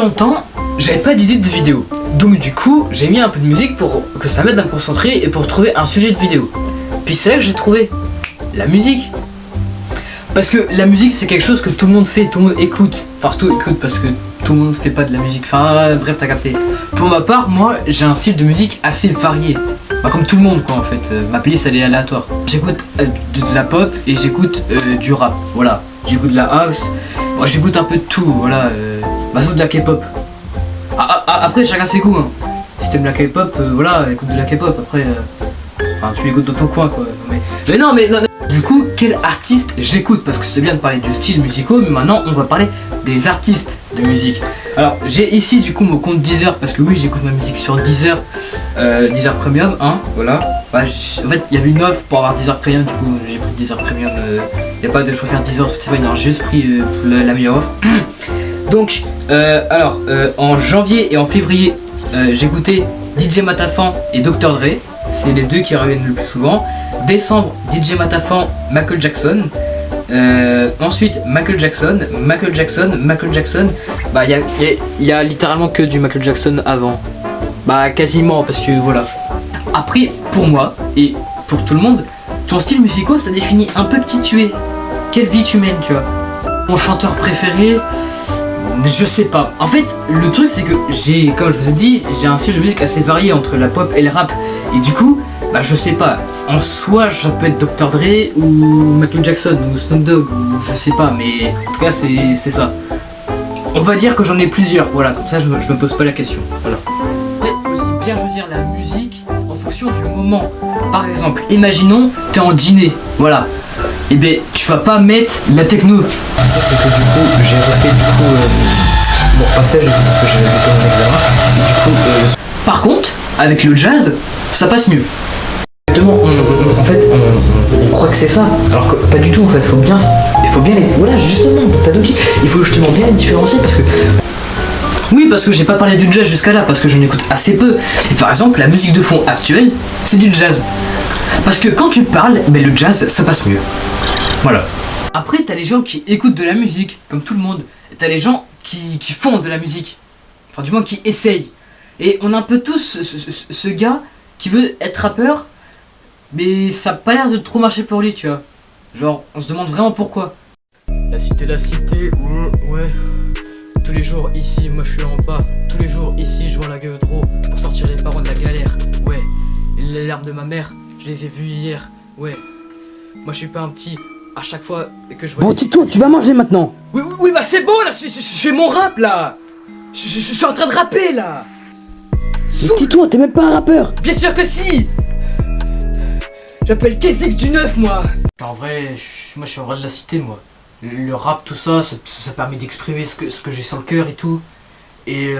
longtemps, j'avais pas d'idée de vidéo. Donc du coup, j'ai mis un peu de musique pour que ça m'aide à me concentrer et pour trouver un sujet de vidéo. Puis c'est là que j'ai trouvé la musique. Parce que la musique c'est quelque chose que tout le monde fait, tout le monde écoute. Enfin tout écoute parce que tout le monde fait pas de la musique. Enfin bref, t'as capté. Pour ma part, moi j'ai un style de musique assez varié. Bah, comme tout le monde quoi en fait. Ma playlist elle est aléatoire. J'écoute de la pop et j'écoute du rap. Voilà. J'écoute de la house. Bon, j'écoute un peu de tout. Voilà. Bah surtout de la K-pop. Après chacun ses goûts. Hein. Si t'aimes la K-pop, voilà, écoute de la K-pop. Après, enfin tu l'écoutes dans ton coin quoi. Mais non. Du coup, quel artiste j'écoute? Parce que c'est bien de parler de styles musicaux, mais maintenant on va parler des artistes de musique. Alors j'ai ici du coup mon compte Deezer, parce que oui j'écoute ma musique sur Deezer, Deezer Premium, hein, voilà. Bah, en fait il y avait une offre pour avoir Deezer Premium, du coup j'ai pris Deezer Premium, il n'y a pas de je préfère Deezer Spotify, non j'ai juste pris la meilleure offre. Donc en janvier et en février j'écoutais DJ Matafan et Dr Dre, c'est les deux qui reviennent le plus souvent. Décembre, DJ Matafan, Michael Jackson. Ensuite, Michael Jackson. Bah, il y a littéralement que du Michael Jackson avant. Bah, quasiment, parce que voilà. Après, pour moi et pour tout le monde, ton style musical, ça définit un peu qui tu es. Quelle vie tu mènes, tu vois. Mon chanteur préféré, je sais pas. En fait, le truc, c'est que comme je vous ai dit, j'ai un style de musique assez varié entre la pop et le rap. Et du coup, bah je sais pas, en soi ça peut être Dr Dre ou Michael Jackson ou Snoop Dogg ou je sais pas, mais en tout cas c'est ça. On va dire que j'en ai plusieurs, voilà, comme ça je me pose pas la question, voilà. Après il faut aussi bien choisir la musique en fonction du moment. Par exemple, imaginons t'es en dîner, voilà. Et ben tu vas pas mettre la techno. Ça c'est que du coup j'ai refait mon passage parce que j'avais fait mon examen. Et du coup par contre, avec le jazz, ça passe mieux. On croit que c'est ça, alors que pas du tout en fait, il faut bien les... Voilà justement, t'as d'outils, il faut justement bien les différencier parce que... Oui parce que j'ai pas parlé du jazz jusqu'à là, parce que je n'écoute assez peu. Et par exemple la musique de fond actuelle, c'est du jazz. Parce que quand tu parles, ben, le jazz ça passe mieux. Voilà. Après t'as les gens qui écoutent de la musique, comme tout le monde. T'as les gens qui font de la musique. Enfin du moins qui essayent. Et on a un peu tous ce gars qui veut être rappeur, mais ça a pas l'air de trop marcher pour lui, tu vois. Genre, on se demande vraiment pourquoi. La cité, ouais. Tous les jours ici, moi je suis en bas. Tous les jours ici, je vois la gueule trop pour sortir les parents de la galère. Ouais. Et les larmes de ma mère, je les ai vues hier. Ouais. Moi je suis pas un petit. À chaque fois que je vois. Bon, Tito, tu vas manger maintenant. Oui, bah c'est bon là. Je fais mon rap là. Je suis en train de rapper là. Mais Tito, t'es même pas un rappeur. Bien sûr que si. J'appelle KZX du 9 moi. En vrai, moi je suis en vrai de la cité moi. Le rap tout ça permet d'exprimer ce que j'ai sur le cœur et tout. Et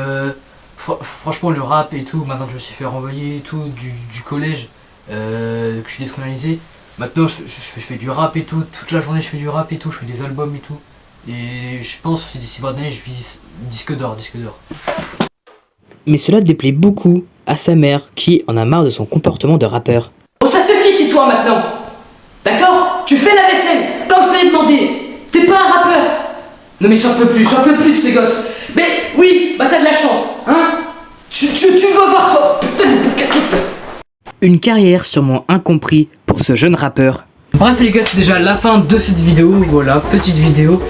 franchement le rap et tout, maintenant que je me suis fait renvoyer et tout du collège, que je suis déscolarisé. Maintenant je fais du rap et tout, toute la journée je fais du rap et tout, je fais des albums et tout. Et je pense que d'ici 20 années je vis disque d'or. Mais cela déplaît beaucoup à sa mère qui en a marre de son comportement de rappeur. Oh ça suffit tais-toi maintenant. D'accord? Tu fais la vaisselle, comme je te l'ai demandé. T'es pas un rappeur. Non mais j'en peux plus de ces gosses. Mais oui, bah t'as de la chance, hein? Tu vas voir toi, putain de caquette. Une carrière sûrement incomprise pour ce jeune rappeur. Bref les gars, c'est déjà la fin de cette vidéo, voilà, petite vidéo.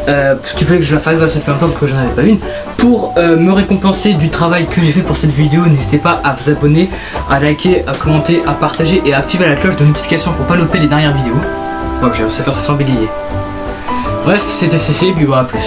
Parce qu'il fallait que je la fasse, ça fait un temps que j'en avais pas une. Pour me récompenser du travail que j'ai fait pour cette vidéo, n'hésitez pas à vous abonner, à liker, à commenter, à partager et à activer la cloche de notification pour pas louper les dernières vidéos. Ouais, j'ai réussi à faire ça sans bégayer. Bref, c'était CC, puis voilà, à plus.